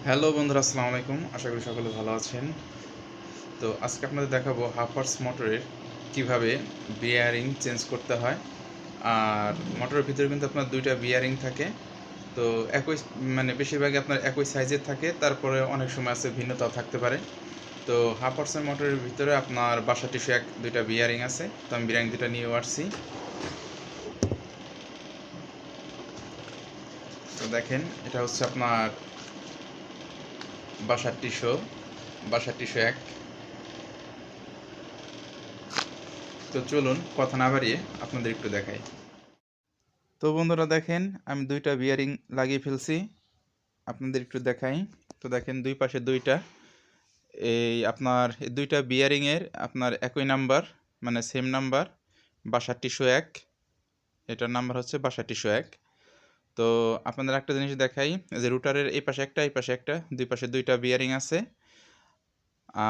Hello বন্ধুরা, আসসালামু আলাইকুম। আশা করি সকলে ভালো আছেন। তো আজকে আপনাদের দেখাবো হাফার্স মোটরের কিভাবে বিয়ারিং চেঞ্জ করতে হয়। আর মোটরের ভিতরে কিন্তু আপনার দুইটা বিয়ারিং থাকে। তো একই বেশিরভাগই আপনার একই সাইজের থাকে, তারপরে অনেক সময় আছে ভিন্নতাও থাকতে পারে। তো হাফার্সের মোটরের ভিতরে আপনার 6201 দুইটা বিয়ারিং আছে। তো আমি বিয়ারিং দুটা নিয়েও আসছি। তো দেখেন, এটা হচ্ছে আপনার 6201। তো চলুন কথা না বাড়িয়ে আপনাদের একটু দেখাই। তো বন্ধুরা দেখেন, আমি দুইটা বিয়ারিং লাগিয়ে ফেলছি, আপনাদের একটু দেখাই। তো দেখেন দুই পাশে দুইটা, এই আপনার এই দুইটা বিয়ারিংয়ের আপনার একই নাম্বার, মানে সেম নাম্বার 6201। এটার নাম্বার হচ্ছে 6201। তো আপনাদের একটা জিনিস দেখাই, যে রুটারের এই পাশে একটা, এই পাশে একটা, দুই পাশে দুইটা বিয়ারিং আছে।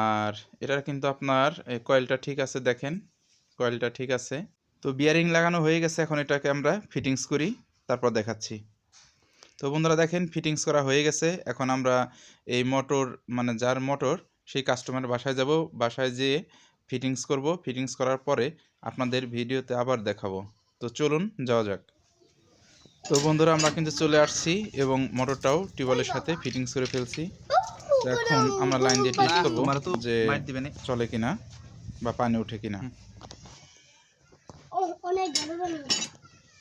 আর এটার কিন্তু আপনার কয়েলটা ঠিক আছে, দেখেন কয়েলটা ঠিক আছে। তো বিয়ারিং লাগানো হয়ে গেছে, এখন এটাকে আমরা ফিটিংস করি, তারপর দেখাচ্ছি। তো বন্ধুরা দেখেন, ফিটিংস করা হয়ে গেছে। এখন আমরা এই মোটর, মানে যার মোটর, সেই কাস্টমারের বাসায় যাব, বাসায় যেয়ে ফিটিংস করব। ফিটিংস করার পরে আপনাদের ভিডিওতে আবার দেখাবো। তো চলুন যাওয়া যাক। তো বন্ধুরা আমরা কিন্তু চলে আসছি এবং মোটরটাও টিউবওয়েলের সাথে ফিটিংস করে ফেলছি। তো এখন আমরা লাইন দিয়ে টেস্ট করব যে চলে কিনা বা পানি ওঠে কিনা।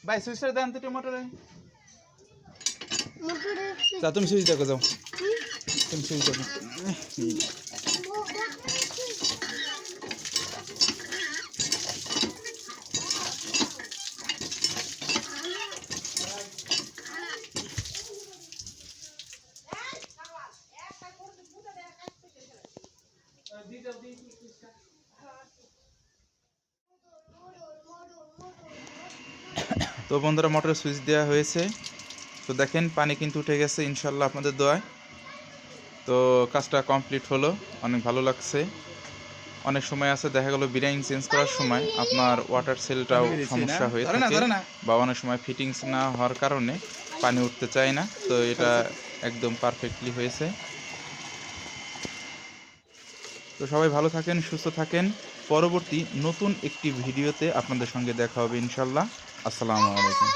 ভাই সুইচটা দেন তো মোটরে। তা তুমি সুইচ দেখো, যাও তুমি সুইচ দেখো। তো বন্ধুরা মোটরের সুইচ দেওয়া হয়েছে। তো দেখেন পানি কিন্তু উঠে গেছে ইনশাল্লাহ আপনাদের দোয়ায়। তো কাজটা কমপ্লিট হলো, অনেক ভালো লাগছে। অনেক সময় আছে দেখা গেল বিয়ারিং চেঞ্জ করার সময় আপনার ওয়াটার সেলটাও সমস্যা হয়ে থাকে, বা অনেক সময় ফিটিংস না হওয়ার কারণে পানি উঠতে চায় না। তো এটা একদম পারফেক্টলি হয়েছে। তো সবাই ভালো থাকেন, সুস্থ থাকেন। পরবর্তী নতুন একটি ভিডিওতে আপনাদের সঙ্গে দেখা হবে ইনশাল্লাহ। আসসালামু আলাইকুম।